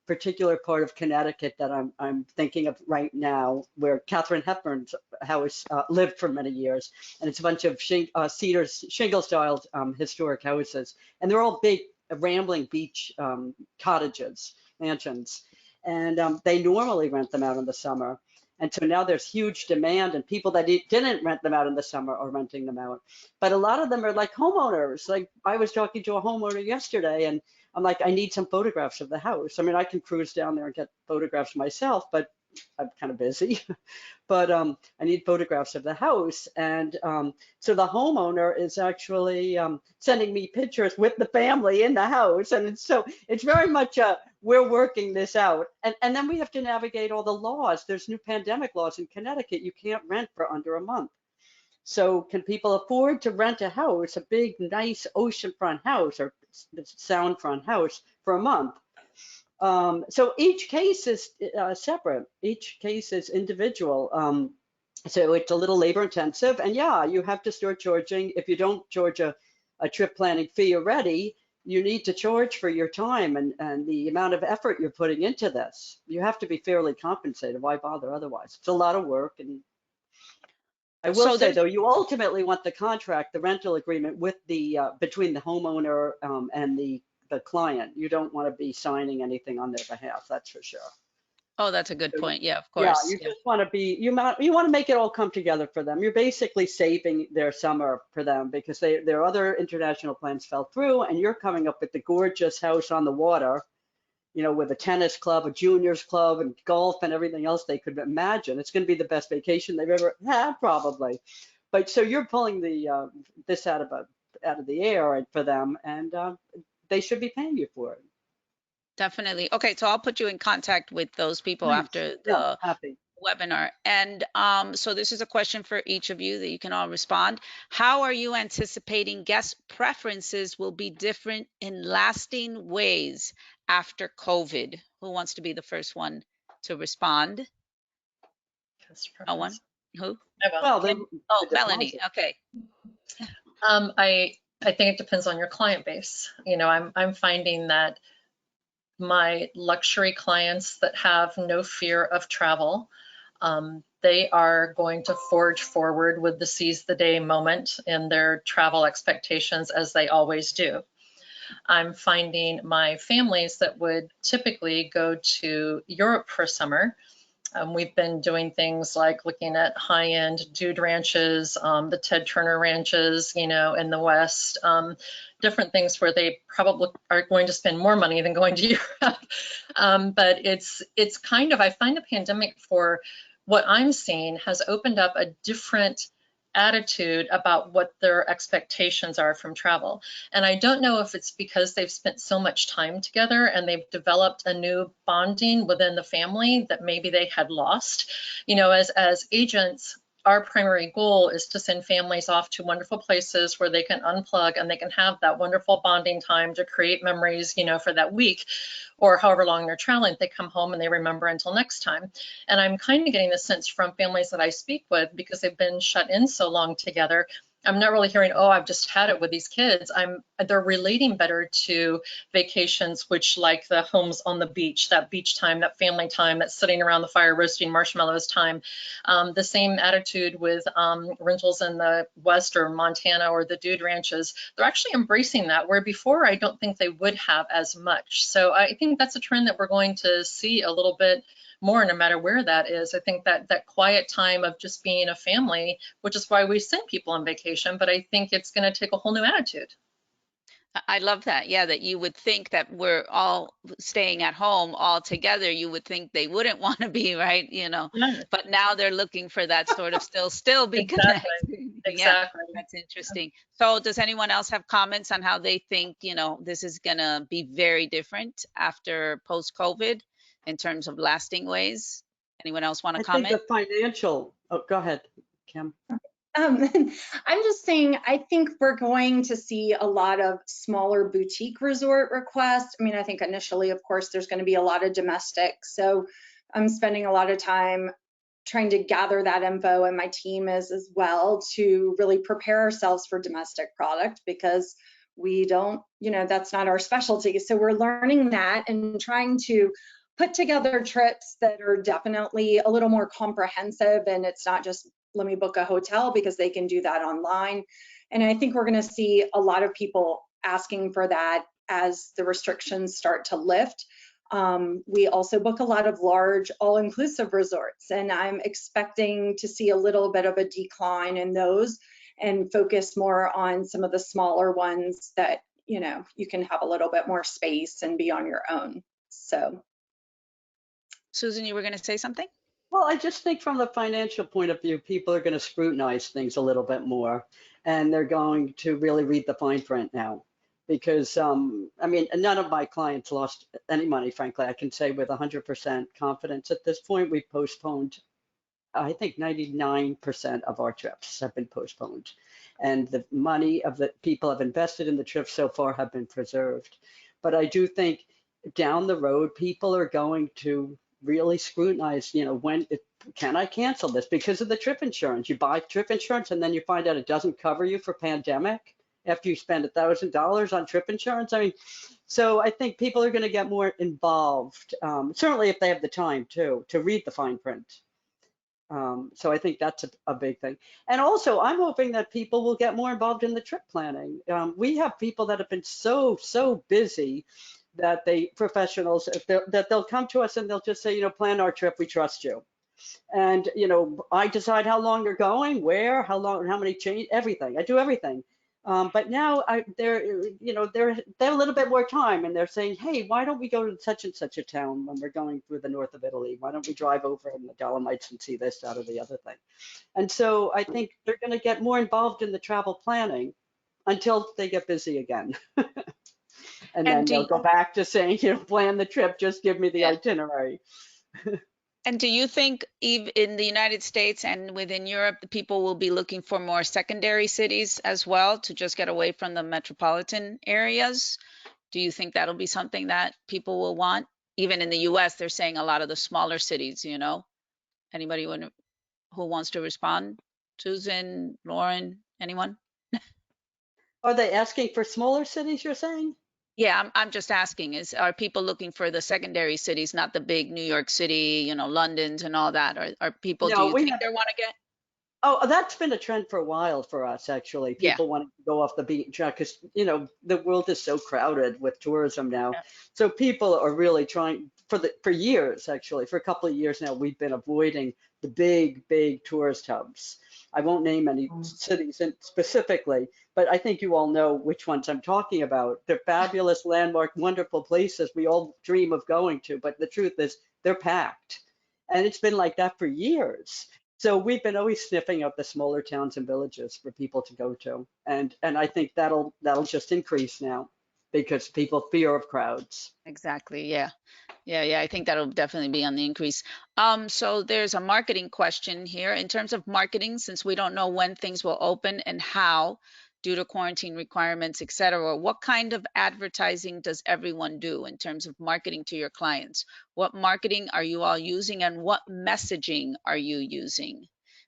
particular part of Connecticut that I'm thinking of right now, where Katharine Hepburn's house lived for many years, and it's a bunch of cedar shingle-styled historic houses, and they're all big, rambling beach cottages, mansions, and they normally rent them out in the summer. And so now there's huge demand, and people that didn't rent them out in the summer are renting them out. But a lot of them are like homeowners. Like I was talking to a homeowner yesterday, and I'm like, I need some photographs of the house. I mean, I can cruise down there and get photographs myself, but I'm kind of busy. But I need photographs of the house. And so the homeowner is actually sending me pictures with the family in the house. And it's very much we're working this out. And then we have to navigate all the laws. There's new pandemic laws in Connecticut. You can't rent for under a month. So can people afford to rent a house, a big, nice oceanfront house or soundfront house for a month? So each case is separate. Each case is individual. So it's a little labor intensive. And yeah, you have to start charging. If you don't charge a trip planning fee already, you need to charge for your time and the amount of effort you're putting into this. You have to be fairly compensated. Why bother otherwise? It's a lot of work. And I will
So
say
there's
though, you ultimately want the contract, the rental agreement with the between the homeowner and the client. You don't want to be signing anything on their behalf. That's for sure.
Oh, that's a good
So,
point. Yeah, of
yeah,
course.
you
Yeah.
just want to be you want to make it all come together for them. You're basically saving their summer for them because their other international plans fell through, and you're coming up with the gorgeous house on the water, with a tennis club, a juniors club, and golf and everything else they could imagine. It's going to be the best vacation they've ever had, probably. But so you're pulling the this out of the air for them, and they should be paying you for it.
Definitely. Okay, so I'll put you in contact with those people
Nice.
after
Yeah,
the
happy.
webinar. And so this is a question for each of you that you can all respond. How are you anticipating guest preferences will be different in lasting ways after COVID? Who wants to be the first one to respond?
Guest
No one?
preference.
Who?
I will.
Well,
Oh,
the
Melanie.
deposit.
Okay.
I think it depends on your client base. I'm finding that my luxury clients that have no fear of travel, they are going to forge forward with the seize the day moment in their travel expectations as they always do. I'm finding my families that would typically go to Europe for summer. We've been doing things like looking at high-end dude ranches, the Ted Turner ranches, in the West, different things where they probably are going to spend more money than going to Europe. But it's kind of, I find the pandemic, for what I'm seeing, has opened up a different attitude about what their expectations are from travel. And I don't know if it's because they've spent so much time together and they've developed a new bonding within the family that maybe they had lost. As agents, our primary goal is to send families off to wonderful places where they can unplug and they can have that wonderful bonding time to create memories, for that week or however long they're traveling. They come home and they remember until next time. And I'm kind of getting the sense from families that I speak with, because they've been shut in so long together, I'm not really hearing, oh, I've just had it with these kids. They're relating better to vacations, which, like the homes on the beach, that beach time, that family time, that sitting around the fire roasting marshmallows time. The same attitude with rentals in the West or Montana or the dude ranches. They're actually embracing that, where before I don't think they would have as much. So I think that's a trend that we're going to see a little bit more, no matter where that is. I think that quiet time of just being a family, which is why we send people on vacation, but I think it's going to take a whole new attitude.
I love that. Yeah, that you would think that we're all staying at home all together. You would think they wouldn't want to be, right?
Yeah,
But now they're looking for that sort of still be
exactly.
connected. Yeah,
Exactly.
that's interesting. So does anyone else have comments on how they think, this is gonna be very different after post-COVID in terms of lasting ways? Anyone else want to
I think
comment?
the financial, oh, go ahead, Kim.
Um, I'm just saying, I think we're going to see a lot of smaller boutique resort requests. I mean, I think initially, of course, there's going to be a lot of domestic. So I'm spending a lot of time trying to gather that info, and my team is as well, to really prepare ourselves for domestic product, because we don't, that's not our specialty. So we're learning that and trying to put together trips that are definitely a little more comprehensive, and it's not just let me book a hotel, because they can do that online. And I think we're going to see a lot of people asking for that as the restrictions start to lift. We also book a lot of large all-inclusive resorts, and I'm expecting to see a little bit of a decline in those and focus more on some of the smaller ones that, you can have a little bit more space and be on your own. So.
Susan, you were going to say something?
Well, I just think from the financial point of view, people are going to scrutinize things a little bit more, and they're going to really read the fine print now. Because, I mean, none of my clients lost any money, frankly. I can say with 100% confidence at this point, we've postponed, I think 99% of our trips have been postponed. And the money of the people have invested in the trips so far have been preserved. But I do think down the road, people are going to really scrutinize, can I cancel this because of the trip insurance? You buy trip insurance and then you find out it doesn't cover you for pandemic after you spend $1,000 on trip insurance. I mean, so I think people are going to get more involved, certainly if they have the time to read the fine print. So I think that's a big thing. And also, I'm hoping that people will get more involved in the trip planning. We have people that have been so busy that professionals, that they'll come to us and they'll just say, plan our trip, we trust you. And, I decide how long you're going, where, how long, how many change, everything. I do everything. But now they're a little bit more time, and they're saying, hey, why don't we go to such and such a town when we're going through the north of Italy? Why don't we drive over in the Dolomites and see this, that, or the other thing? And so I think they're going to get more involved in the travel planning until they get busy again. And then they'll go back to saying, plan the trip, just give me the itinerary.
And do you think even in the United States and within Europe, the people will be looking for more secondary cities as well to just get away from the metropolitan areas? Do you think that'll be something that people will want? Even in the US, they're saying a lot of the smaller cities, Anybody who wants to respond? Susan, Lauren, anyone?
Are they asking for smaller cities, you're saying?
Yeah, I'm just asking, are people looking for the secondary cities, not the big New York City, Londons and all that? Are people, do
No,
you think they want to get?
Oh, that's been a trend for a while for us, actually.
Yeah.
People wanting to go off the beaten track because, the world is so crowded with tourism now.
Yeah.
So people are really trying for years, actually, for a couple of years now, we've been avoiding the big tourist hubs. I won't name any cities specifically, but I think you all know which ones I'm talking about. They're fabulous, landmark, wonderful places we all dream of going to, but the truth is they're packed. And it's been like that for years. So we've been always sniffing out the smaller towns and villages for people to go to. And I think that'll just increase now because people fear of crowds.
Exactly. Yeah. I think that'll definitely be on the increase. So there's a marketing question here. In terms of marketing, since we don't know when things will open and how, due to quarantine requirements, et cetera, what kind of advertising does everyone do in terms of marketing to your clients? What marketing are you all using and what messaging are you using?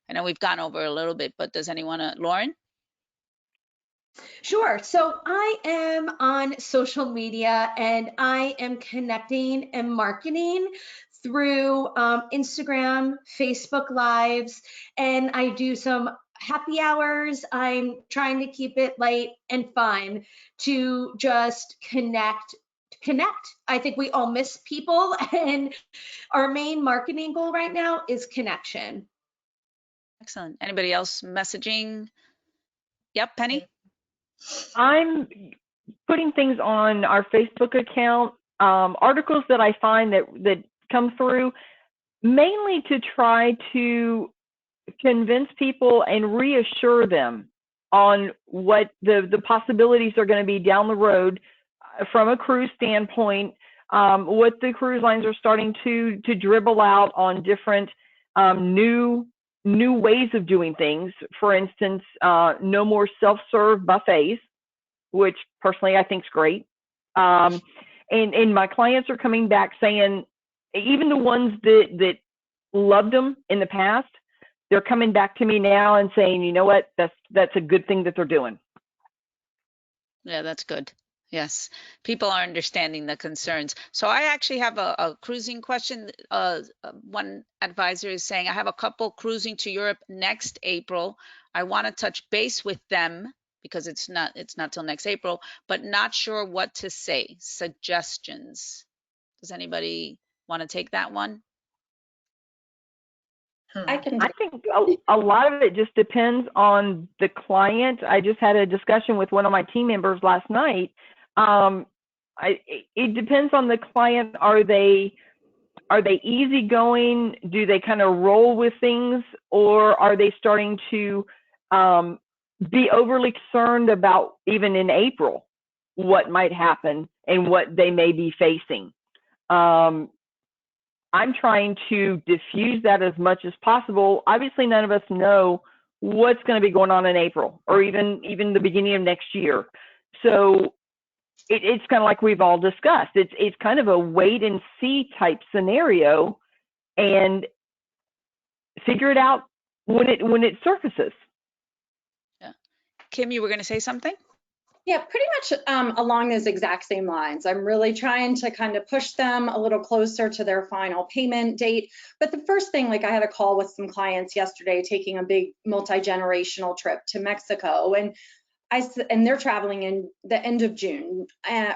I know we've gone over a little bit, but does anyone, Lauren?
Sure. So I am on social media and I am connecting and marketing through Instagram, Facebook Lives, and I do some happy hours. I'm trying to keep it light and fun to just connect. I think we all miss people, and our main marketing goal right now is connection.
Excellent. Anybody else messaging? Yep, Penny?
I'm putting things on our Facebook account, articles that I find that come through, mainly to try to convince people and reassure them on what the possibilities are going to be down the road from a cruise standpoint, what the cruise lines are starting to dribble out on different new ways of doing things. For instance, no more self-serve buffets, which personally I think is great. And my clients are coming back saying, even the ones that loved them in the past, they're coming back to me now and saying, you know what, that's a good thing that they're doing.
Yeah, that's good. Yes, people are understanding the concerns. So I actually have a cruising question. One advisor is saying, I have a couple cruising to Europe next April. I want to touch base with them because it's not till next April, but not sure what to say. Suggestions. Does anybody want to take that one?
I can.
I think a lot of it just depends on the client. I just had a discussion with one of my team members last night. It depends on the client. Are they easygoing? Do they kind of roll with things, or are they starting to be overly concerned about, even in April, what might happen and what they may be facing? I'm trying to diffuse that as much as possible. Obviously, none of us know what's going to be going on in April or even the beginning of next year. So it's kind of like we've all discussed. It's kind of a wait and see type scenario, and figure it out when it surfaces.
Yeah. Kim, you were going to say something?
Yeah, pretty much along those exact same lines. I'm really trying to kind of push them a little closer to their final payment date. But the first thing, like I had a call with some clients yesterday taking a big multi-generational trip to Mexico, and they're traveling in the end of June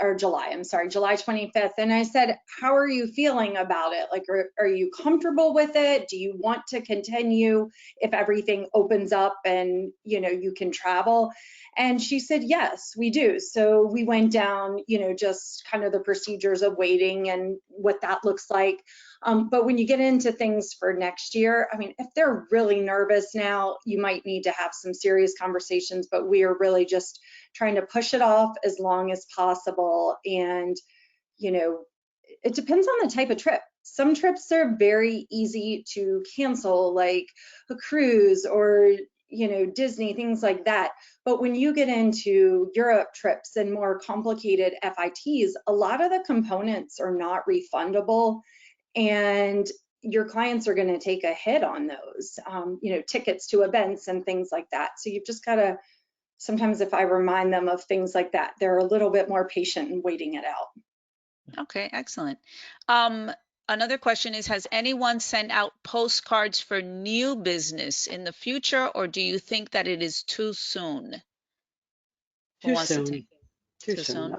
or July, I'm sorry, July 25th. And I said, how are you feeling about it? Like, are you comfortable with it? Do you want to continue if everything opens up and, you can travel? And she said, yes, we do. So we went down, just kind of the procedures of waiting and what that looks like. But when you get into things for next year, I mean, if they're really nervous now, you might need to have some serious conversations, but we are really just trying to push it off as long as possible. And, it depends on the type of trip. Some trips are very easy to cancel, like a cruise or, Disney, things like that. But when you get into Europe trips and more complicated FITs, a lot of the components are not refundable. And your clients are going to take a hit on those, tickets to events and things like that. So you've just got to, sometimes if I remind them of things like that, they're a little bit more patient in waiting it out.
Okay, excellent. Another question is, has anyone sent out postcards for new business in the future, or do you think that it is too soon?
Too soon. Too soon.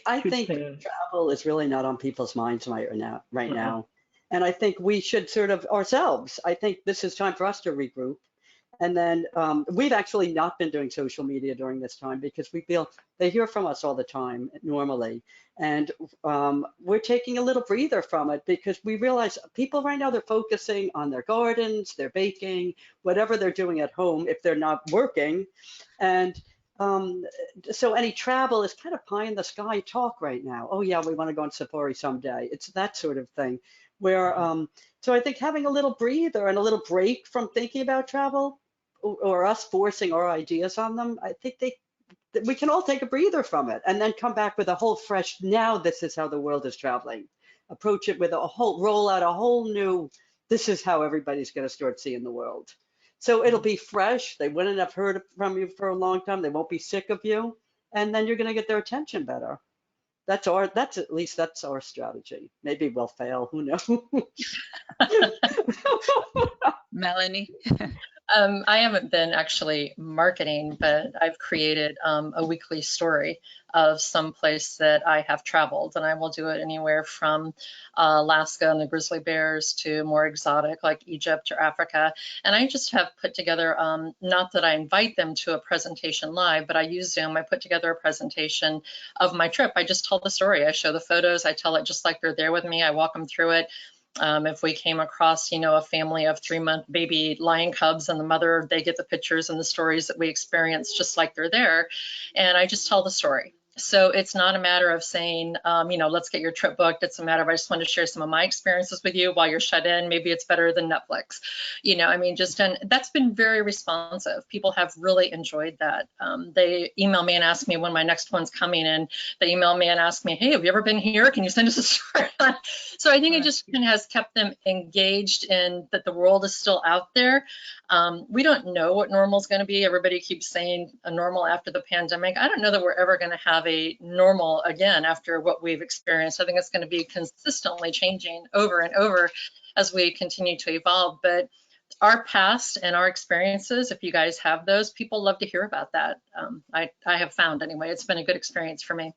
I think travel is really not on people's minds right now. And I think we should sort of ourselves, I think this is time for us to regroup. And then we've actually not been doing social media during this time because we feel they hear from us all the time normally. And we're taking a little breather from it because we realize people right now, they're focusing on their gardens, their baking, whatever they're doing at home if they're not working. And so any travel is kind of pie in the sky talk right now. Oh yeah, we want to go on safari someday. It's that sort of thing where, so I think having a little breather and a little break from thinking about travel or us forcing our ideas on them, I think we can all take a breather from it and then come back with a whole fresh, now this is how the world is traveling. Approach it with roll out a whole new, this is how everybody's going to start seeing the world. So it'll be fresh. They wouldn't have heard from you for a long time. They won't be sick of you. And then you're going to get their attention better. That's at least that's our strategy. Maybe we'll fail. Who knows?
Melanie?
I haven't been actually marketing, but I've created a weekly story of some place that I have traveled, and I will do it anywhere from Alaska and the grizzly bears to more exotic like Egypt or Africa. And I just have put together, not that I invite them to a presentation live, but I use Zoom. I put together a presentation of my trip. I just tell the story. I show the photos. I tell it just like they're there with me. I walk them through it. If we came across, a family of 3-month baby lion cubs and the mother, they get the pictures and the stories that we experience just like they're there. And I just tell the story. So it's not a matter of saying, let's get your trip booked. It's a matter of, I just want to share some of my experiences with you while you're shut in. Maybe it's better than Netflix. And that's been very responsive. People have really enjoyed that. They email me and ask me when my next one's coming, and they email me and ask me, hey, have you ever been here? Can you send us a story? So I think it just kind of has kept them engaged in that the world is still out there. We don't know what normal is going to be. Everybody keeps saying a normal after the pandemic. I don't know that we're ever going to have a normal again after what we've experienced. I think it's going to be consistently changing over and over as we continue to evolve. But our past and our experiences, if you guys have those, people love to hear about that. I have found anyway, it's been a good experience for me.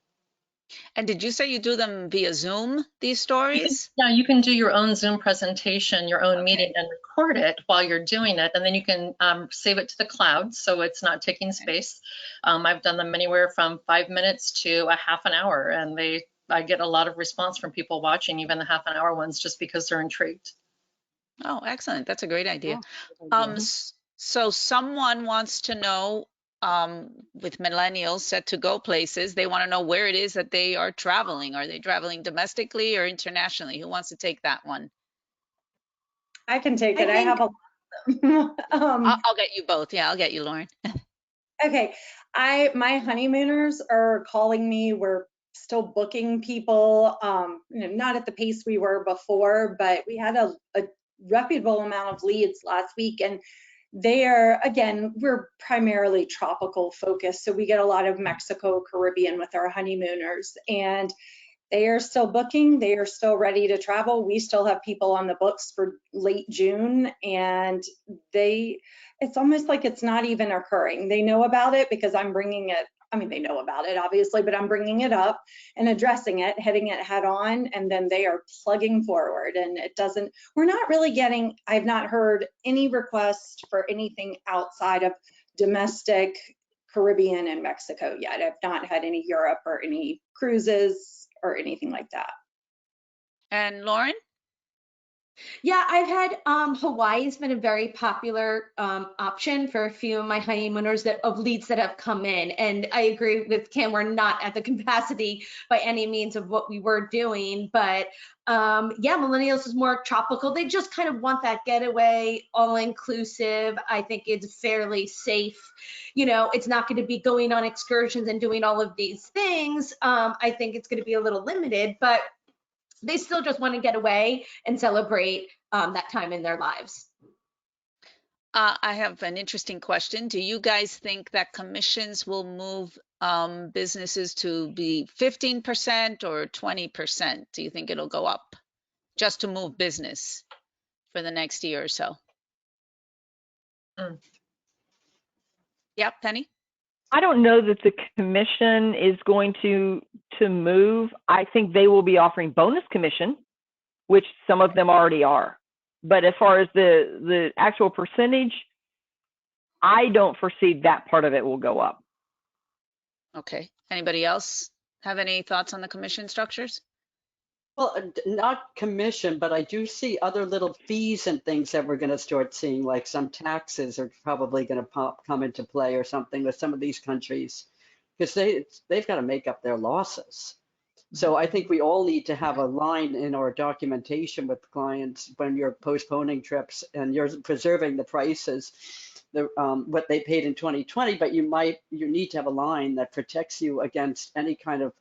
And did you say you do them via Zoom, these stories?
You can do your own Zoom presentation, your own meeting, and record it while you're doing it. And then you can save it to the cloud so it's not taking space. I've done them anywhere from 5 minutes to a half an hour. And I get a lot of response from people watching, even the half an hour ones, just because they're intrigued.
Oh, excellent. That's a great idea.
Yeah.
So someone wants to know, with millennials set to go places, they want to know where it is that they are traveling. Are they traveling domestically or internationally? Who wants to take that one?
I can take it.
I
I have a
I'll get you both. Yeah, I'll get you, Lauren.
Okay, my honeymooners are calling me. We're still booking people, not at the pace we were before, but we had a reputable amount of leads last week, and we're primarily tropical focused, so we get a lot of Mexico, Caribbean with our honeymooners, and they are still booking. They are still ready to travel. We still have people on the books for late June, and it's almost like it's not even occurring. They know about it because I'm bringing it. I mean, they know about it, obviously, but I'm bringing it up and addressing it, hitting it head on, and then they are plugging forward. And we're not really I've not heard any request for anything outside of domestic, Caribbean, and Mexico yet. I've not had any Europe or any cruises or anything like that.
And Lauren?
Yeah, I've had Hawaii's been a very popular option for a few of my honeymooners of leads that have come in. And I agree with Kim, we're not at the capacity by any means of what we were doing, but Millennials is more tropical. They just kind of want that getaway, all inclusive. I think it's fairly safe. It's not going to be going on excursions and doing all of these things. I think it's going to be a little limited, but they still just want to get away and celebrate that time in their lives.
I have an interesting question. Do you guys think that commissions will move businesses to be 15% or 20%? Do you think it'll go up just to move business for the next year or so? Yeah, Penny?
I don't know that the commission is going to move. I think they will be offering bonus commission, which some of them already are. But as far as the actual percentage, I don't foresee that part of it will go up.
Okay. Anybody else have any thoughts on the commission structures?
Well, not commission, but I do see other little fees and things that we're going to start seeing, like some taxes are probably going to come into play or something with some of these countries, because they've got to make up their losses. So I think we all need to have a line in our documentation with clients when you're postponing trips and you're preserving the prices, what they paid in 2020, but you need to have a line that protects you against any kind of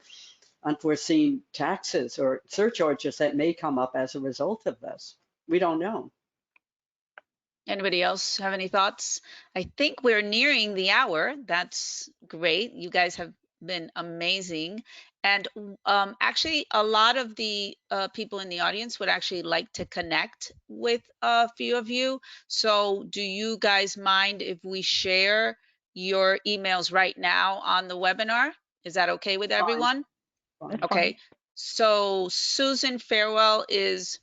unforeseen taxes or surcharges that may come up as a result of this. We don't know.
Anybody else have any thoughts? I think we're nearing the hour. That's great. You guys have been amazing. And actually, a lot of the people in the audience would actually like to connect with a few of you. So do you guys mind if we share your emails right now on the webinar? Is that okay with everyone?
Fine.
Okay. So Susan Farewell is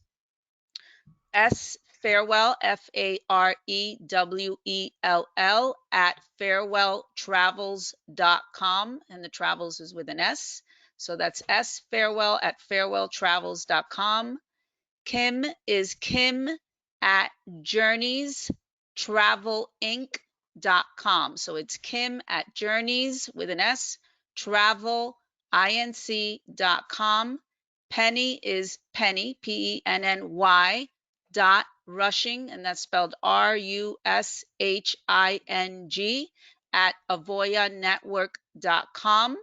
Farewell, FAREWELL at farewelltravels.com, and the travels is with an S. So that's farewell at farewelltravels.com. Kim is kim@journeystravelinc.com. So it's kim@journeys with an S, travelinc.com. Penny is Penny, Penny, .rushing, and that's spelled RUSHING at avoyanetwork.com.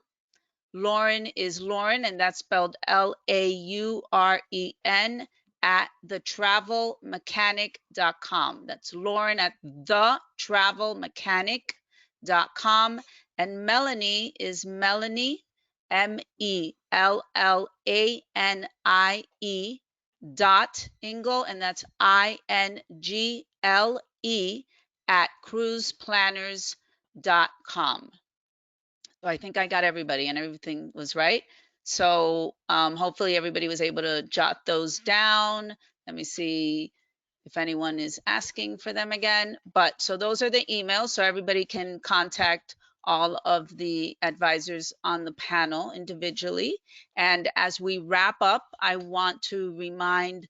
Lauren is Lauren, and that's spelled LAUREN at thetravelmechanic.com. That's Lauren at thetravelmechanic.com. And Melanie is Melanie, MELLANIE .Ingle, and that's INGLE at cruiseplanners.com. So I think I got everybody and everything was right. So hopefully everybody was able to jot those down. Let me see if anyone is asking for them again. But so those are the emails, so everybody can contact all of the advisors on the panel individually. And as we wrap up, I want to remind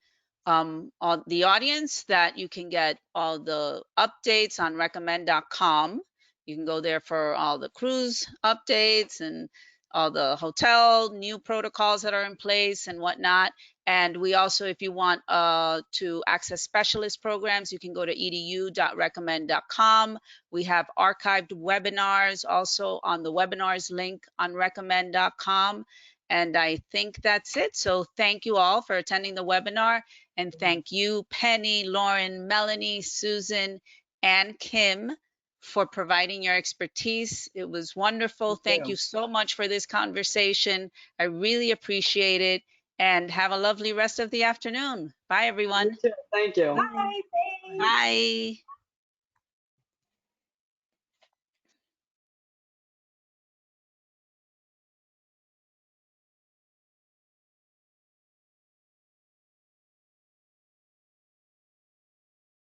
all the audience that you can get all the updates on recommend.com. You can go there for all the cruise updates and all the hotel new protocols that are in place and whatnot. And we also, if you want to access specialist programs, you can go to edu.recommend.com. We have archived webinars also on the webinars link on recommend.com. And I think that's it. So thank you all for attending the webinar. And thank you, Penny, Lauren, Melanie, Susan, and Kim for providing your expertise. It was wonderful. Thank you so much for this conversation. I really appreciate it. And have a lovely rest of the afternoon. Bye, everyone.
Thank you.
Bye.
Bye.